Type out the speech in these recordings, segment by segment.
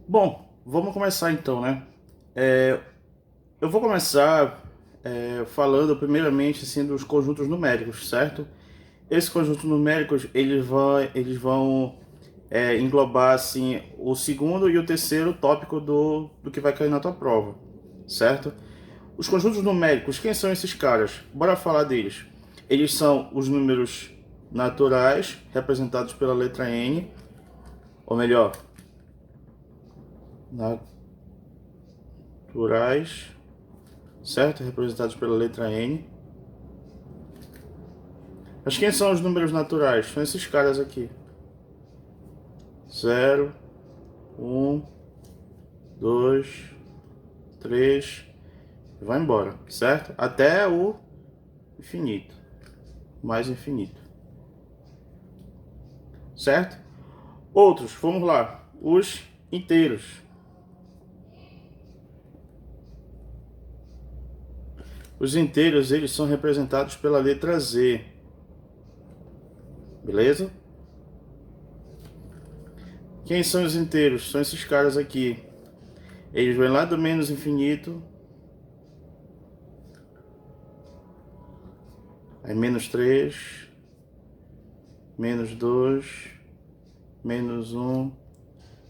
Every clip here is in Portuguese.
Bom, vamos começar então, né? É, eu vou começar falando primeiramente assim dos conjuntos numéricos, certo? Esses conjuntos numéricos eles vão englobar assim o segundo e o terceiro tópico do que vai cair na tua prova, certo? Os conjuntos numéricos, quem são esses caras? Bora falar deles. Eles são os números naturais representados pela letra N, ou melhor, naturais, certo? Representados pela letra N. Mas quem são os números naturais? São esses caras aqui. 0, 1, 2, 3 e vai embora, certo? Até o infinito. Mais infinito. Certo? Outros, vamos lá. Os inteiros. Os inteiros, eles são representados pela letra Z. Beleza? Quem são os inteiros? São esses caras aqui. Eles vêm lá do menos infinito. Aí menos 3, menos 2, menos 1,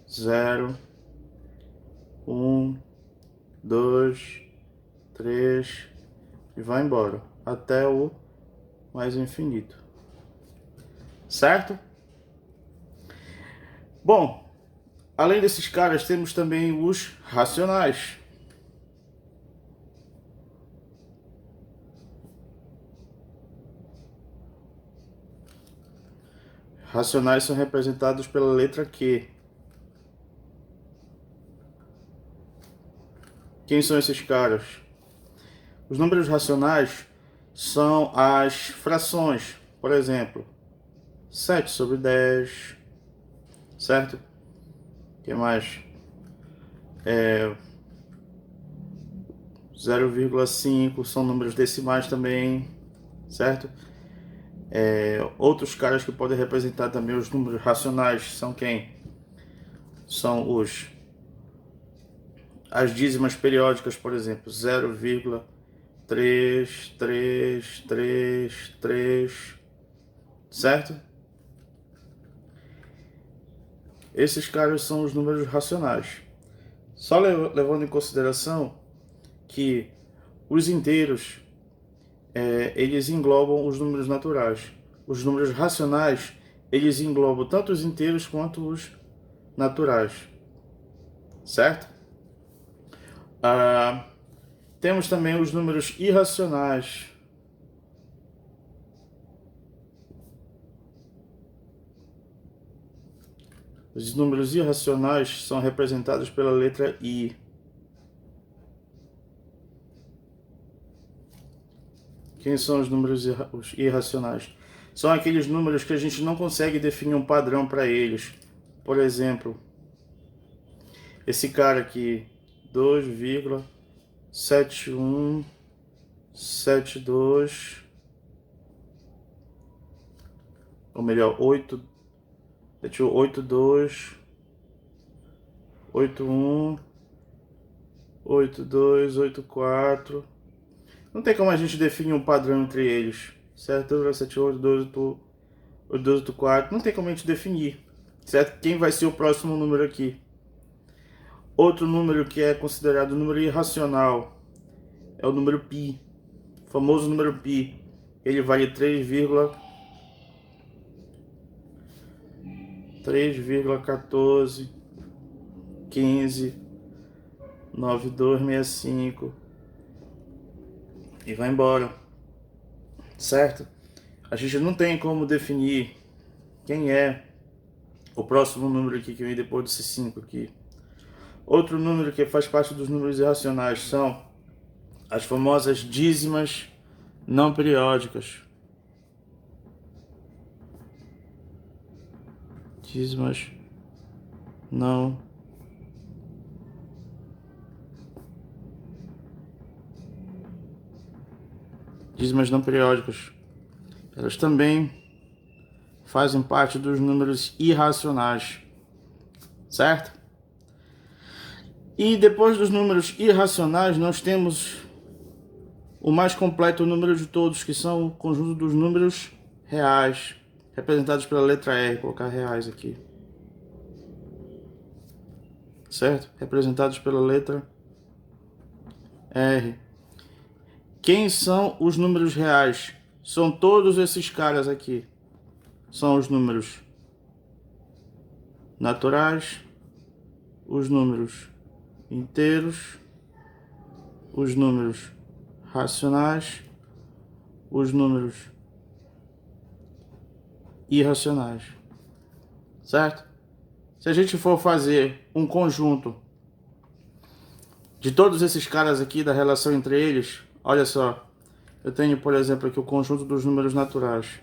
0, 1, 2, 3 e vai embora até o mais infinito. Certo? Bom, além desses caras, temos também os racionais. Racionais são representados pela letra Q. Quem são esses caras? Os números racionais são as frações. Por exemplo, 7 sobre 10, certo? O que mais? 0,5 são números decimais também, certo? Outros caras que podem representar também os números racionais são quem? São as dízimas periódicas, por exemplo, 0,3333, certo? Esses caras são os números racionais. Só levando em consideração que os inteiros eles englobam os números naturais. Os números racionais eles englobam tanto os inteiros quanto os naturais, certo? Temos também os números irracionais. Os números irracionais são representados pela letra I. Quem são os números irracionais? São aqueles números que a gente não consegue definir um padrão para eles. Por exemplo, esse cara aqui, 2,7172, ou melhor, 82, 81, 82, 84. Não tem como a gente definir um padrão entre eles, certo? 78, 82, 84. Não tem como a gente definir, certo? Quem vai ser o próximo número aqui? Outro número que é considerado número irracional é o número π, o famoso número π. Ele vale 3,14, 15, 9265 e vai embora, certo? A gente não tem como definir quem é o próximo número aqui que vem depois desse 5 aqui. Outro número que faz parte dos números irracionais são as famosas dízimas não periódicas. Dízimas não periódicas. Elas também fazem parte dos números irracionais, certo? E depois dos números irracionais, nós temos o mais completo número de todos, que são o conjunto dos números reais, representados pela letra R. Vou colocar reais aqui. Certo? Representados pela letra R. Quem são os números reais? São todos esses caras aqui. São os números naturais, os números inteiros, os números racionais, os números irracionais. Certo? Se a gente for fazer um conjunto de todos esses caras aqui, da relação entre eles, olha só, eu tenho, por exemplo, aqui o conjunto dos números naturais.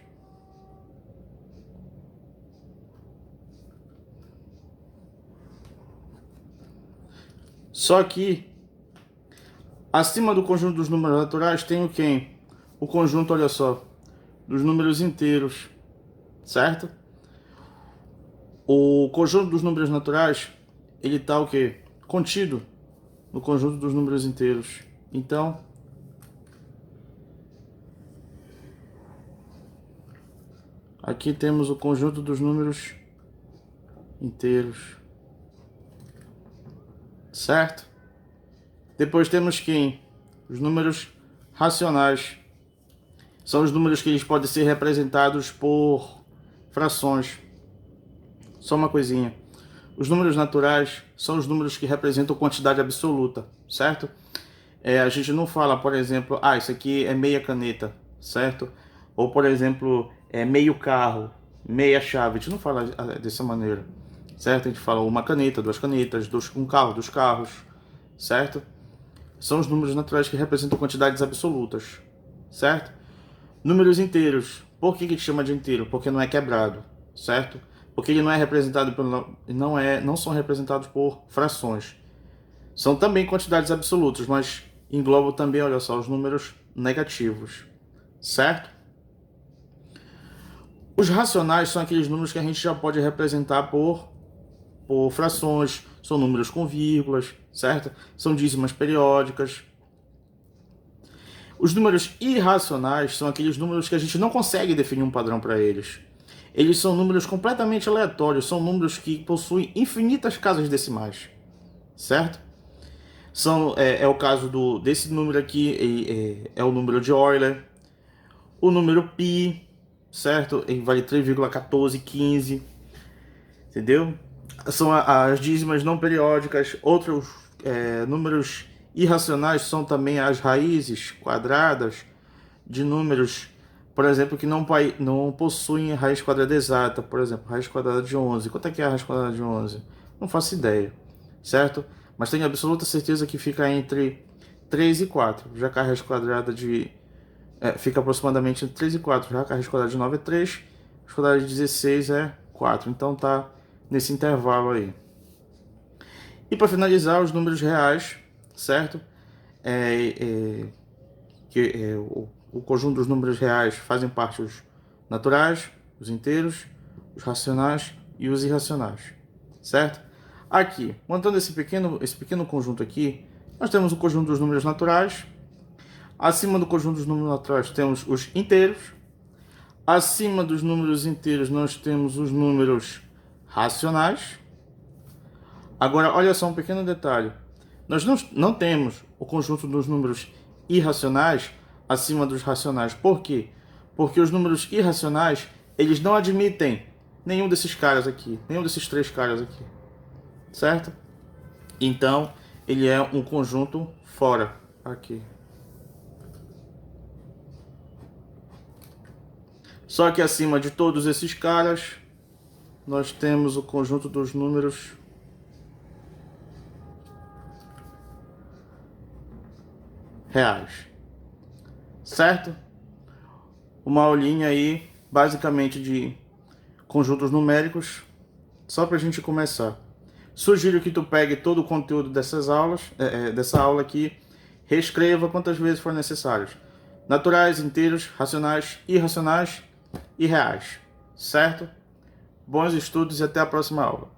Só que, acima do conjunto dos números naturais, tem o quem? O conjunto, olha só, dos números inteiros, certo? O conjunto dos números naturais, ele está o quê? Contido no conjunto dos números inteiros. Então, aqui temos o conjunto dos números inteiros, certo? Depois temos quem? Os números racionais. São os números que eles podem ser representados por frações. Só uma coisinha. Os números naturais são os números que representam quantidade absoluta, certo? A gente não fala, por exemplo, isso aqui é meia caneta, certo? Ou, por exemplo, é meio carro, meia chave. A gente não fala dessa maneira, certo? A gente fala uma caneta, duas canetas, um carro, dos carros, certo? São os números naturais que representam quantidades absolutas, certo? Números inteiros. Por que a gente chama de inteiro? Porque não é quebrado, certo? Porque ele não é representado não são representados por frações. São também quantidades absolutas, mas englobam também, olha só, os números negativos, certo? Os racionais são aqueles números que a gente já pode representar por frações, são números com vírgulas, certo? São dízimas periódicas. Os números irracionais são aqueles números que a gente não consegue definir um padrão para eles. Eles são números completamente aleatórios, são números que possuem infinitas casas decimais, certo? É o caso desse número aqui, é o número de Euler, o número π, certo? Ele vale 3,1415, entendeu? São as dízimas não periódicas. Outros números irracionais são também as raízes quadradas de números, por exemplo, que não possuem raiz quadrada exata. Por exemplo, raiz quadrada de 11. Quanto é que é a raiz quadrada de 11? Não faço ideia, certo? Mas tenho absoluta certeza que fica entre 3 e 4, já que a raiz quadrada fica aproximadamente entre 3 e 4, já que a raiz quadrada de 9 é 3, a raiz quadrada de 16 é 4. Então tá nesse intervalo aí. E para finalizar, os números reais, certo? O conjunto dos números reais fazem parte os naturais, os inteiros, os racionais e os irracionais, certo? Aqui, montando esse pequeno conjunto aqui, nós temos o conjunto dos números naturais. Acima do conjunto dos números naturais temos os inteiros. Acima dos números inteiros nós temos os números racionais. Agora, olha só um pequeno detalhe. Nós não temos o conjunto dos números irracionais acima dos racionais. Por quê? Porque os números irracionais, eles não admitem nenhum desses caras aqui, nenhum desses três caras aqui, certo? Então, ele é um conjunto fora aqui. Só que acima de todos esses caras, nós temos o conjunto dos números reais, certo? Uma aulinha aí, basicamente de conjuntos numéricos, só para a gente começar. Sugiro que tu pegue todo o conteúdo dessas aulas, dessa aula aqui, reescreva quantas vezes for necessário. Naturais, inteiros, racionais, irracionais e reais, certo? Bons estudos e até a próxima aula.